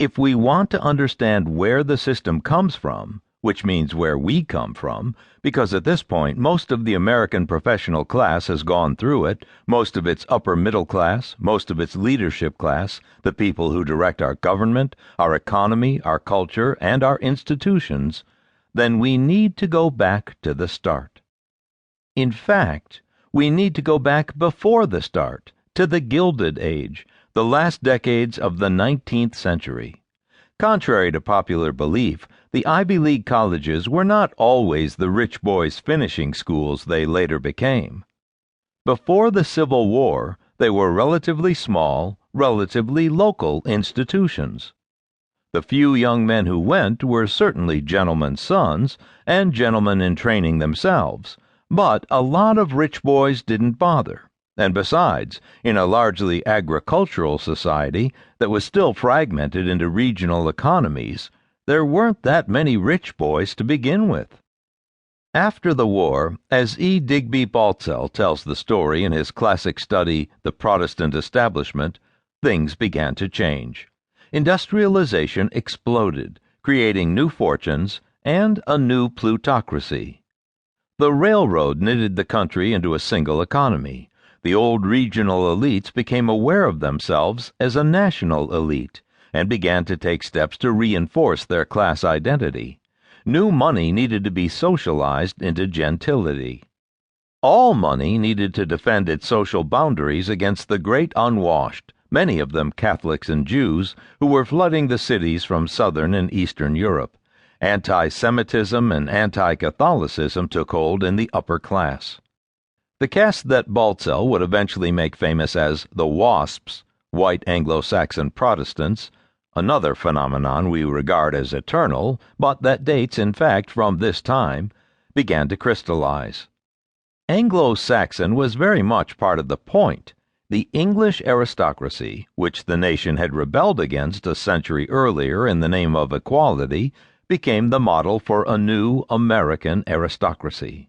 If we want to understand where the system comes from, which means where we come from, because at this point most of the American professional class has gone through it, most of its upper middle class, most of its leadership class, the people who direct our government, our economy, our culture, and our institutions, then we need to go back to the start. In fact, we need to go back before the start, to the Gilded Age, the last decades of the 19th century. Contrary to popular belief, the Ivy League colleges were not always the rich boys' finishing schools they later became. Before the Civil War, they were relatively small, relatively local institutions. The few young men who went were certainly gentlemen's sons and gentlemen in training themselves, but a lot of rich boys didn't bother. And besides, in a largely agricultural society that was still fragmented into regional economies, there weren't that many rich boys to begin with. After the war, as E. Digby Baltzell tells the story in his classic study, The Protestant Establishment, things began to change. Industrialization exploded, creating new fortunes and a new plutocracy. The railroad knitted the country into a single economy. The old regional elites became aware of themselves as a national elite and began to take steps to reinforce their class identity. New money needed to be socialized into gentility. All money needed to defend its social boundaries against the great unwashed, many of them Catholics and Jews, who were flooding the cities from southern and eastern Europe. Anti-Semitism and anti-Catholicism took hold in the upper class. The caste that Baltzell would eventually make famous as the WASPs, white Anglo-Saxon Protestants, another phenomenon we regard as eternal, but that dates in fact from this time, began to crystallize. Anglo-Saxon was very much part of the point. The English aristocracy, which the nation had rebelled against a century earlier in the name of equality, became the model for a new American aristocracy.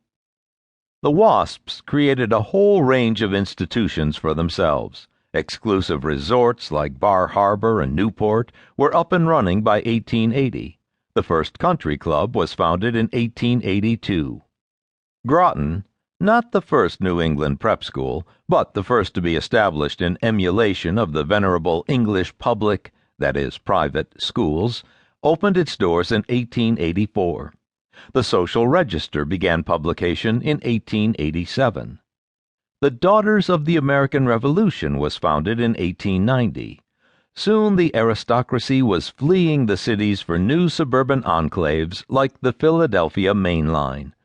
The WASPs created a whole range of institutions for themselves. Exclusive resorts like Bar Harbor and Newport were up and running by 1880. The first country club was founded in 1882. Groton, not the first New England prep school, but the first to be established in emulation of the venerable English public, that is, private, schools, opened its doors in 1884. The Social Register began publication in 1887. The Daughters of the American Revolution was founded in 1890. Soon the aristocracy was fleeing the cities for new suburban enclaves like the Philadelphia Main Line.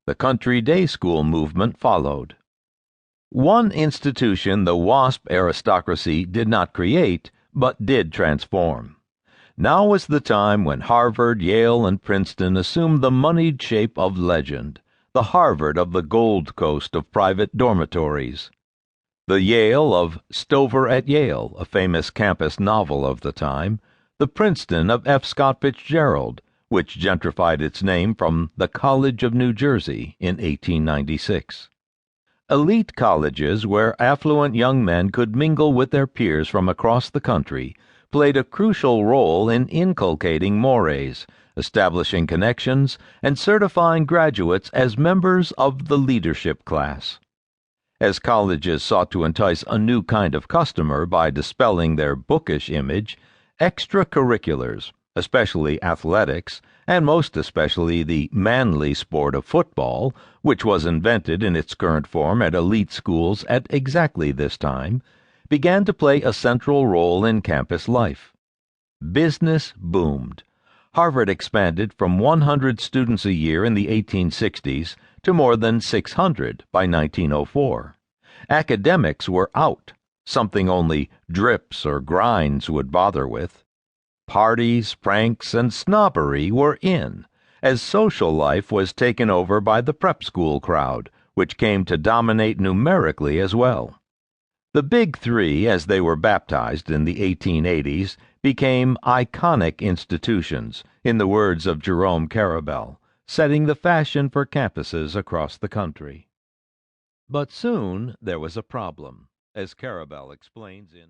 The country day school movement followed. One institution the WASP aristocracy did not create, but did transform. Now was the time when Harvard, Yale, and Princeton assumed the moneyed shape of legend, the Harvard of the Gold Coast of private dormitories, the Yale of Stover at Yale, a famous campus novel of the time, the Princeton of F. Scott Fitzgerald, which gentrified its name from the College of New Jersey in 1896. Elite colleges where affluent young men could mingle with their peers from across the country played a crucial role in inculcating mores, establishing connections, and certifying graduates as members of the leadership class. As colleges sought to entice a new kind of customer by dispelling their bookish image, extracurriculars, especially athletics, and most especially the manly sport of football, which was invented in its current form at elite schools at exactly this time, began to play a central role in campus life. Business boomed. Harvard expanded from 100 students a year in the 1860s to more than 600 by 1904. Academics were out, something only drips or grinds would bother with. Parties, pranks, and snobbery were in, as social life was taken over by the prep school crowd, which came to dominate numerically as well. The Big Three, as they were baptized in the 1880s, became iconic institutions, in the words of Jerome Carabel, setting the fashion for campuses across the country. But soon there was a problem, as Carabel explains in